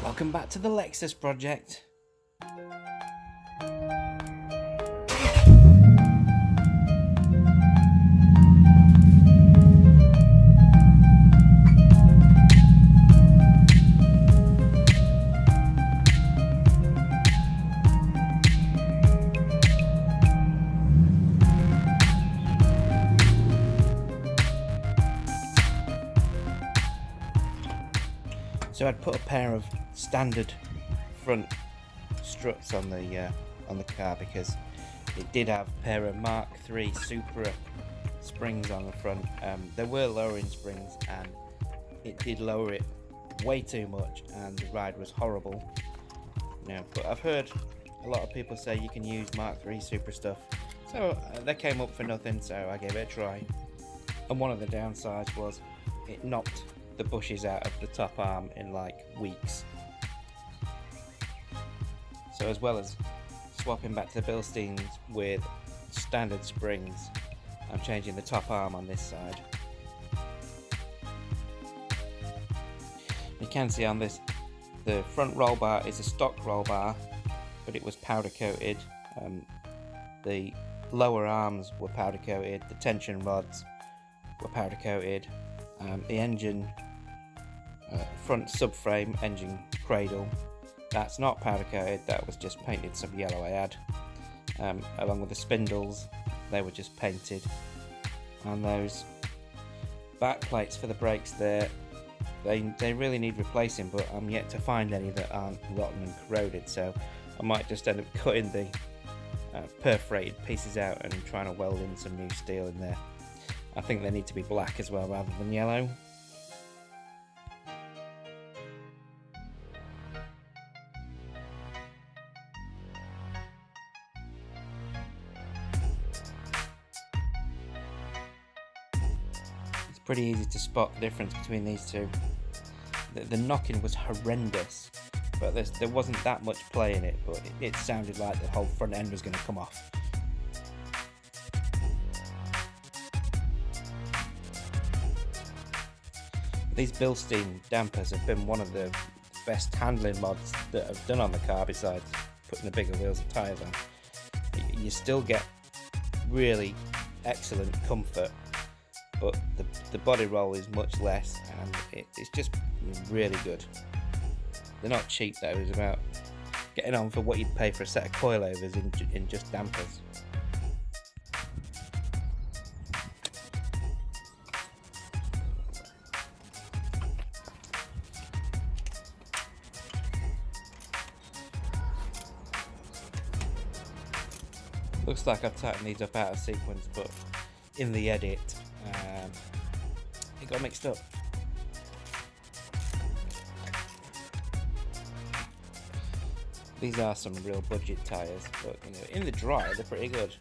Welcome back to the Lexus project. So I'd put a pair of standard front struts on the car because it did have a pair of Mark III Supra springs on the front. There were lowering springs and it did lower it way too much and the ride was horrible. But I've heard a lot of people say you can use Mark III Supra stuff, so they came up for nothing, so I gave it a try. And one of the downsides was it knocked the bushes out of the top arm in like weeks. So as well as swapping back to the Bilsteins with standard springs, I'm changing the top arm on this side. You can see on this, the front roll bar is a stock roll bar, but it was powder coated. The lower arms were powder coated, the tension rods were powder coated. The engine front subframe, engine cradle, that's not powder coated, that was just painted some yellow I had. Along with the spindles, they were just painted. And those back plates for the brakes there, they really need replacing, but I'm yet to find any that aren't rotten and corroded, so I might just end up cutting the perforated pieces out and trying to weld in some new steel in there. I think they need to be black as well rather than yellow. It's pretty easy to spot the difference between these two. The knocking was horrendous, but there wasn't that much play in it, but it sounded like the whole front end was going to come off. These Bilstein dampers have been one of the best handling mods that I've done on the car, besides putting the bigger wheels and tyres on. You still get really excellent comfort, but the body roll is much less, and it's just really good. They're not cheap though, it's about getting on for what you'd pay for a set of coilovers in just dampers. Looks like I've tightened these up out of sequence, but in the edit it got mixed up. These are some real budget tyres, but in the dry they're pretty good.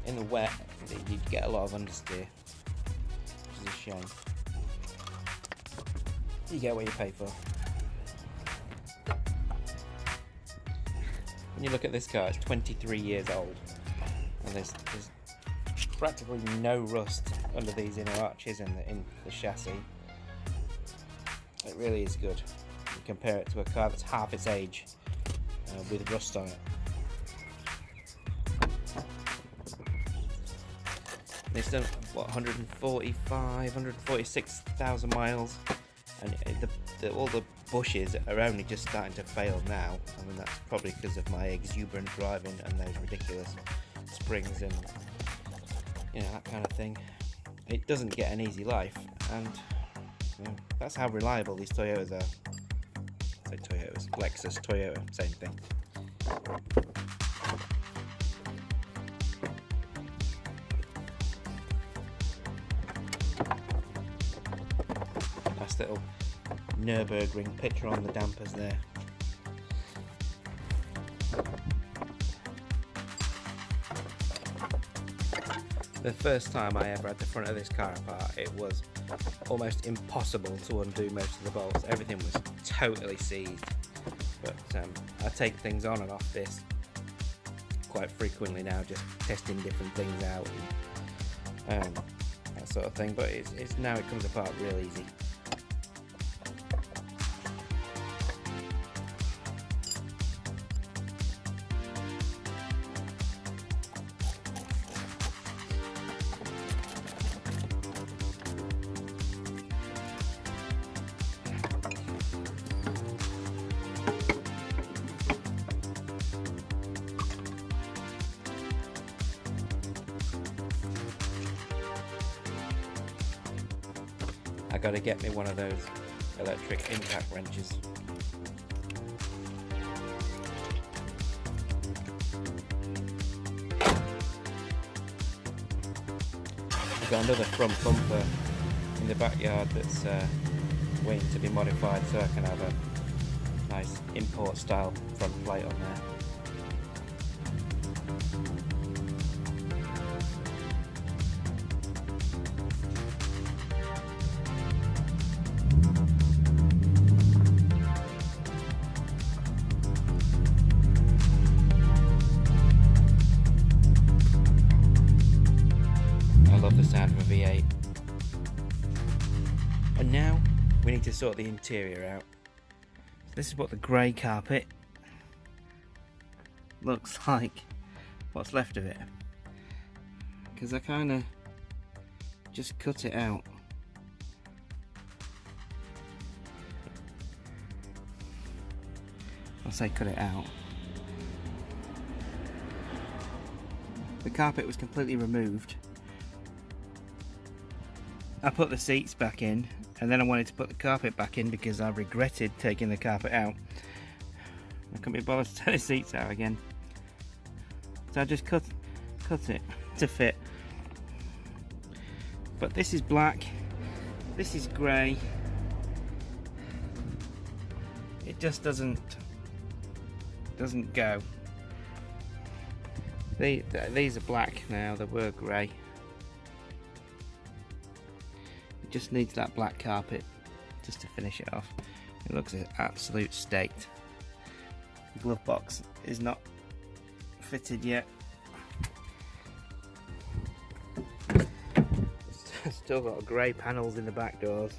In the wet you get a lot of understeer, which is a shame. You get what you pay for. When you look at this car, it's 23 years old, and there's practically no rust under these inner arches in the chassis. It really is good. You compare it to a car that's half its age with rust on it. It's done what, 146,000 miles, and all the bushes are only just starting to fail now. I mean, that's probably because of my exuberant driving and those ridiculous springs and that kind of thing. It doesn't get an easy life, and that's how reliable these Toyotas are. I say Toyotas, Lexus, Toyota, same thing. Nice little Nürburgring picture on the dampers there. The first time I ever had the front of this car apart, it was almost impossible to undo most of the bolts. Everything was totally seized. But I take things on and off this quite frequently now, just testing different things out and that sort of thing. But it's now it comes apart real easy. I gotta get me one of those electric impact wrenches. I've got another front bumper in the backyard that's waiting to be modified so I can have a nice import style front plate on there. I love the sound of a V8. And now we need to sort the interior out. This is what the grey carpet looks like, what's left of it, because I kind of just cut it out. I'll say cut it out. The carpet was completely removed. I put the seats back in, and then I wanted to put the carpet back in because I regretted taking the carpet out. I couldn't be bothered to take the seats out again, so I just cut it to fit. But this is black, this is grey. It just doesn't go. These are black now, they were grey. It just needs that black carpet just to finish it off. It looks an absolute state. The glove box is not fitted yet. Still got grey panels in the back doors.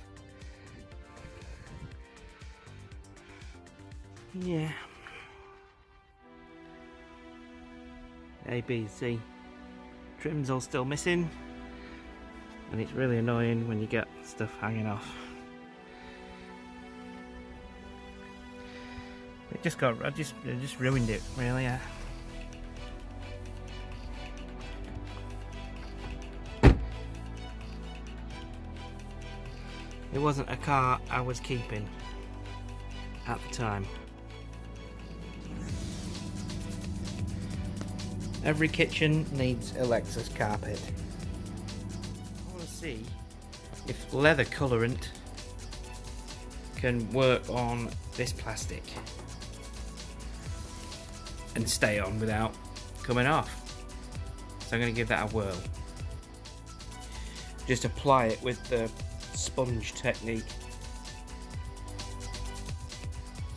Yeah. A, B, C. Trim's all still missing. And it's really annoying when you get stuff hanging off. It just I just ruined it, really. It wasn't a car I was keeping at the time. Every kitchen needs a Lexus carpet. I want to see if leather colourant can work on this plastic and stay on without coming off. So I'm going to give that a whirl. Just apply it with the sponge technique.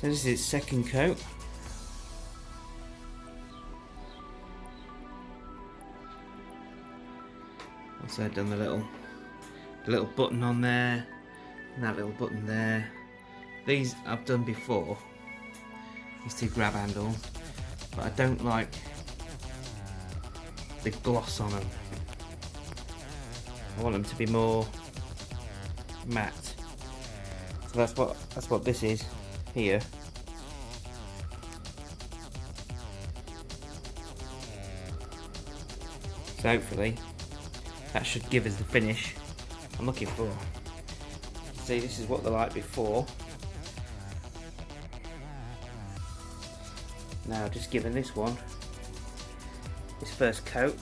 So this is its second coat. Also I've done the little button on there, and that little button there. These I've done before, these two grab handles, but I don't like the gloss on them. I want them to be more matte. So that's what this is here. So hopefully that should give us the finish I'm looking for. See, this is what they're like before. Now just giving this one this first coat.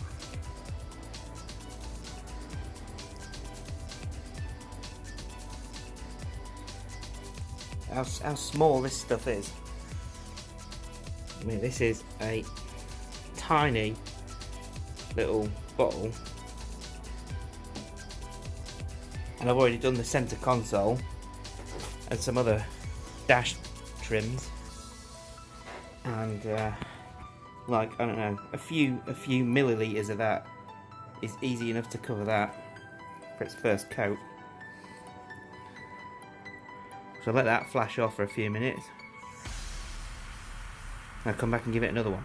How small this stuff is. I mean, this is a tiny little bottle, and I've already done the center console and some other dash trims, and like, I don't know, a few milliliters of that is easy enough to cover that for its first coat. So I'll let that flash off for a few minutes. I'll come back and give it another one.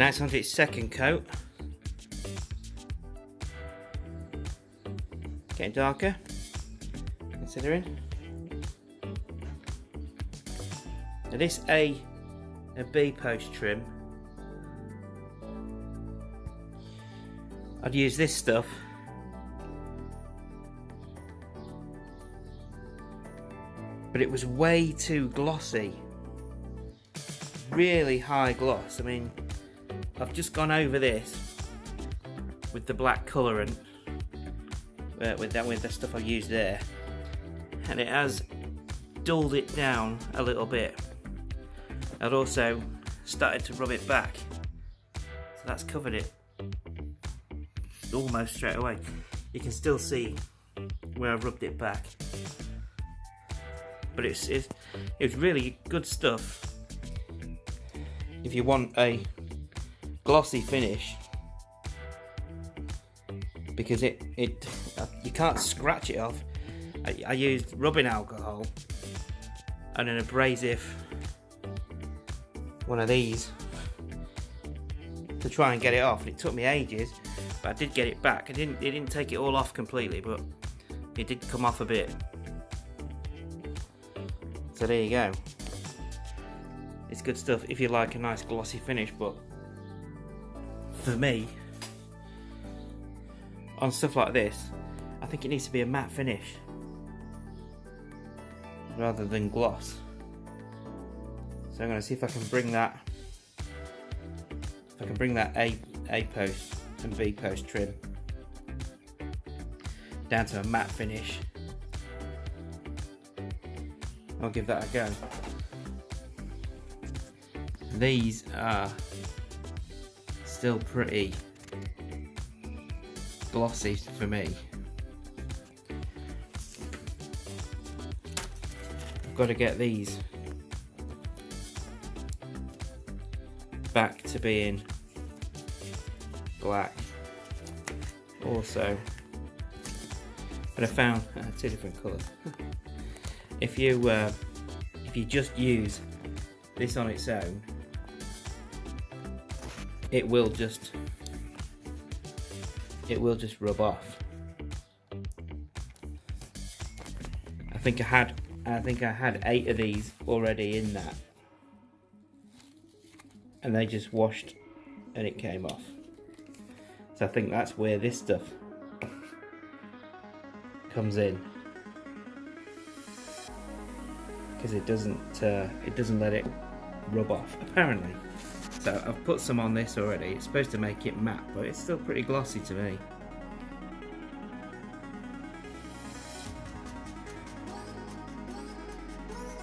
Now it's onto its second coat. Getting darker, considering. Now this A B post trim, I'd use this stuff, but it was way too glossy, really high gloss. I mean, I've just gone over this with the black colourant, with the stuff I used there, and it has dulled it down a little bit. I'd also started to rub it back, so that's covered it almost straight away. You can still see where I rubbed it back, but it was really good stuff. If you want a glossy finish, because you can't scratch it off. I used rubbing alcohol and an abrasive one of these to try and get it off. It took me ages, but I did get it back. It didn't take it all off completely, but it did come off a bit. So there you go. It's good stuff if you like a nice glossy finish, but for me, on stuff like this, I think it needs to be a matte finish rather than gloss. So I'm going to see if I can bring that A post and B post trim down to a matte finish. I'll give that a go. These are still pretty glossy for me. I've got to get these back to being black also, but I found two different colours. If you just use this on its own, it will just rub off. I think I had 8 of these already in that, and they just washed and it came off. So I think that's where this stuff comes in, because it doesn't let it rub off apparently. So I've put some on this already. It's supposed to make it matte, but it's still pretty glossy to me.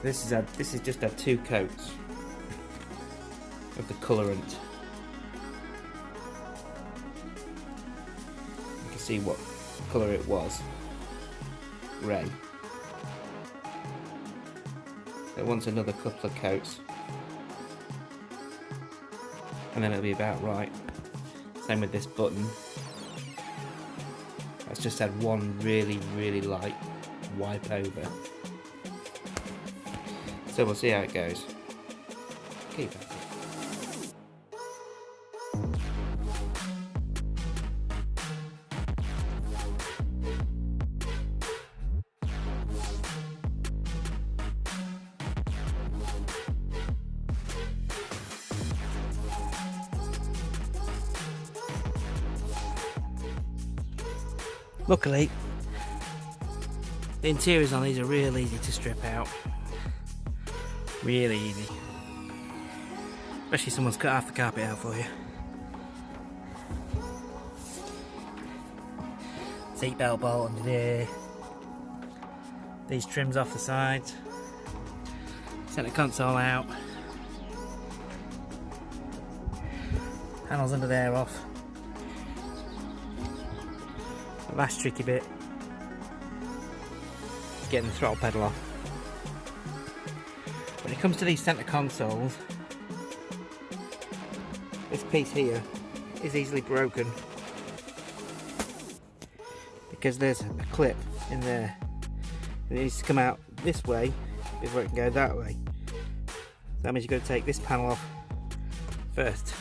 This is just had 2 coats of the colourant. You can see what colour it was. Grey. It wants another couple of coats, and then it'll be about right. Same with this button. That's just had one really light wipe over. So we'll see how it goes. Keep at it. Luckily, the interiors on these are real easy to strip out. Really easy. Especially if someone's cut half the carpet out for you. Seatbelt bolt under there. These trims off the sides. Centre console out. Panels under there off. The last tricky bit is getting the throttle pedal off. When it comes to these centre consoles, this piece here is easily broken because there's a clip in there. It needs to come out this way before it can go that way. So that means you've got to take this panel off first.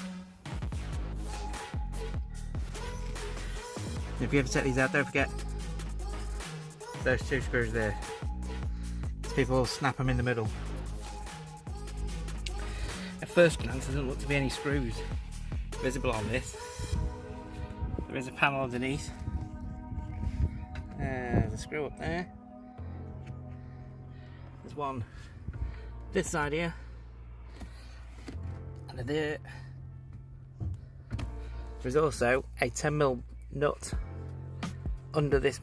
If you ever take these out, don't forget those 2 screws there. People will snap them in the middle. At first glance, there doesn't look to be any screws visible on this. There is a panel underneath. There's a screw up there. There's one this side here, and there. There's also a 10mm nut under this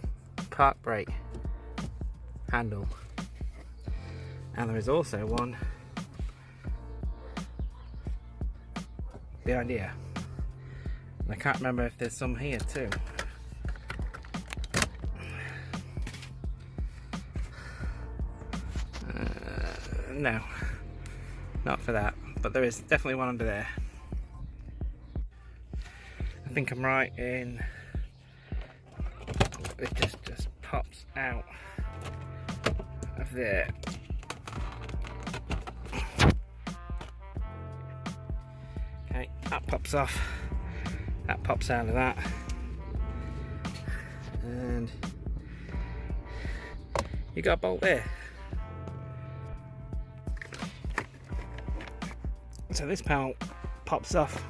park brake handle, and there is also one behind here. And I can't remember if there's some here too. No, not for that, but there is definitely one under there. I think I'm right in it just pops out of there. Okay, that pops off, that pops out of that, and you got a bolt there. So this panel pops off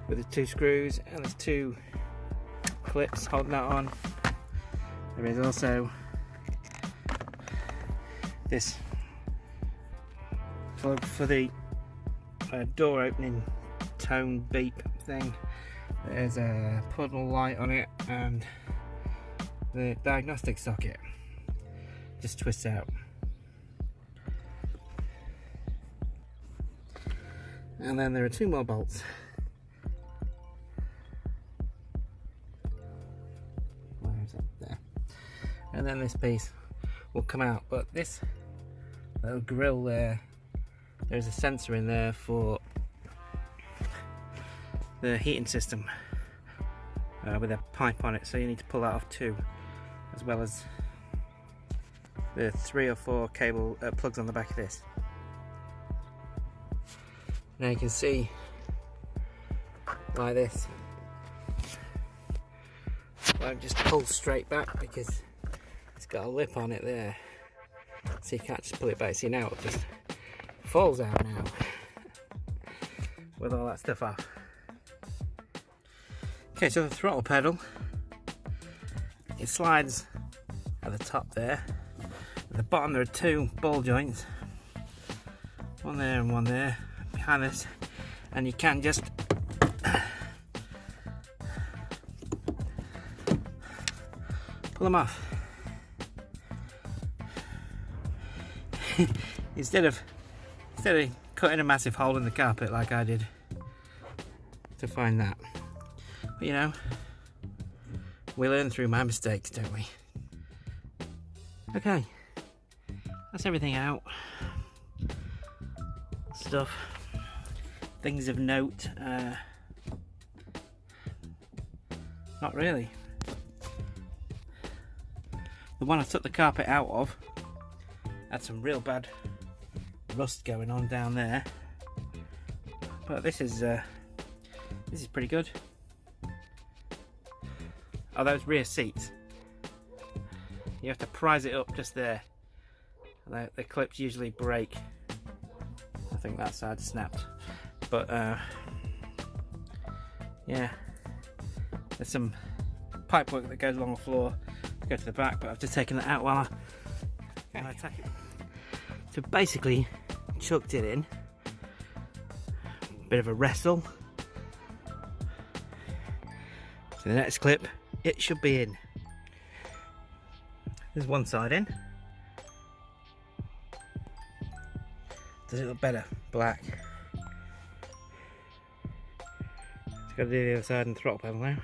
with the 2 screws, and there's 2 clips holding that on. There is also this plug for the door opening tone beep thing. There's a puddle light on it, and the diagnostic socket just twists out. And then there are 2 more bolts. Where's it? There. And then this piece will come out. But this little grill there, there's a sensor in there for the heating system with a pipe on it. So you need to pull that off too, as well as the 3 or 4 cable plugs on the back of this. Now you can see, like this, won't just pull straight back because it's got a lip on it there, so you can't just pull it back. See, now it just falls out now with all that stuff off. Okay, so the throttle pedal, it slides at the top there. At the bottom there are 2 ball joints, one there and one there behind this, and you can just pull them off. instead of cutting a massive hole in the carpet like I did to find that. But you know, we learn through my mistakes, don't we? Okay, that's everything out. Stuff, things of note, not really. The one I took the carpet out of had some real bad rust going on down there, but this is pretty good. Oh, those rear seats, you have to prise it up just there. The clips usually break. I think that side snapped, but yeah, there's some pipe work that goes along the floor to go to the back, but I've just taken that out while I attack it. So basically chucked it in, bit of a wrestle. So the next clip, it should be in. There's one side in. Does it look better? Black. Just got to do the other side and throttle pedal now.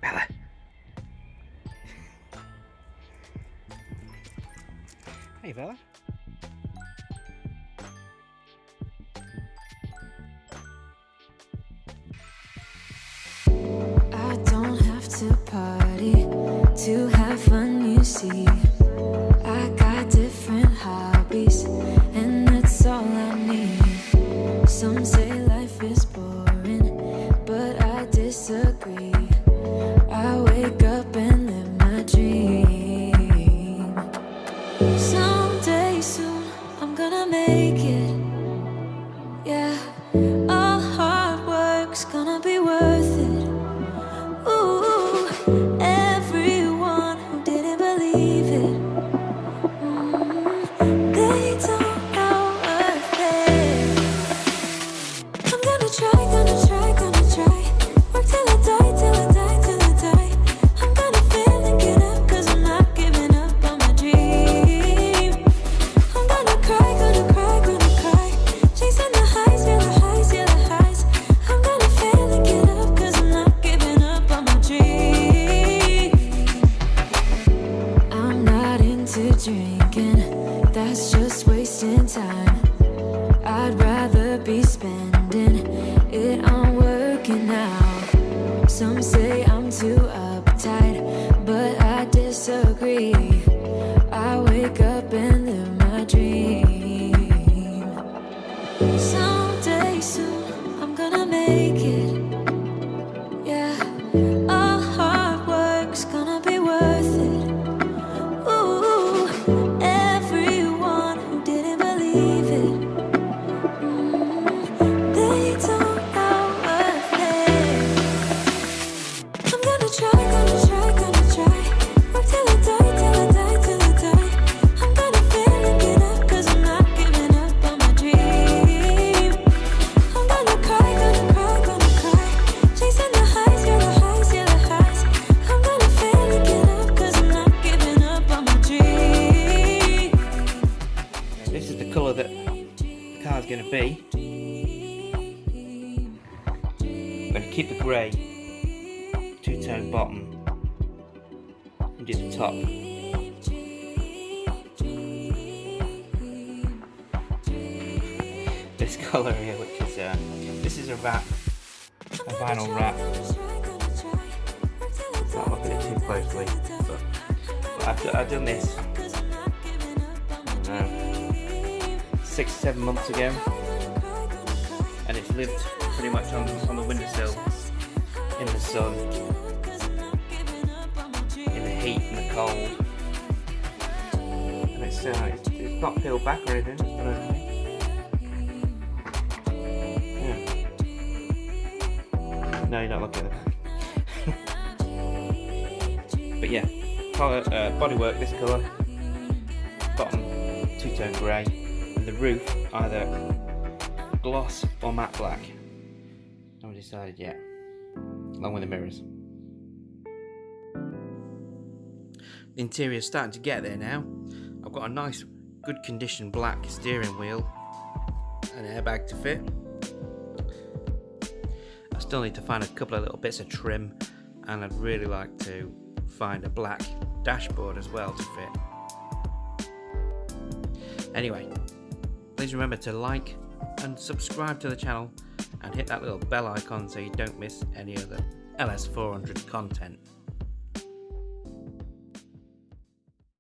Bella. Hey Bella. I don't have to party to have fun, you see. I got different hobbies, and that's all I need. Some say life is boring, Some say I'm too uptight, but I disagree. I wake up and live my dream. Someday soon I'm gonna make it. Yeah, all hard work's gonna be worth it. Ooh, everyone who didn't believe it, they don't know worth it. I'm gonna try, gonna try, gonna try. Work till I die, till I die, till I die. I'm gonna fail and get up, 'cause I'm not giving up on my dream. I'm gonna cry, gonna cry, gonna cry. Chasing the highs, yeah, the highs, yeah, the highs. I'm gonna fail and get up, 'cause I'm not giving up on my dream. This is the colour that the car's going to be. I'm going to keep the grey, two-tone bottom, and do the top. This colour here, which is this is a wrap, a vinyl wrap. Not looking at it too closely, but I've done this 6-7 months ago, and it's lived pretty much on the windowsill, in the sun, in the heat and the cold, and it's not peeled back or anything. It's done okay. Yeah. No, you're not looking at the back. But yeah, bodywork this colour, bottom two-tone grey, and the roof either gloss or matte black. Haven't decided yet, along with the mirrors. The interior's starting to get there now. I've got a nice, good condition black steering wheel and airbag to fit. I still need to find a couple of little bits of trim, and I'd really like to find a black dashboard as well to fit. Anyway, please remember to like and subscribe to the channel and hit that little bell icon so you don't miss any of the LS400 content.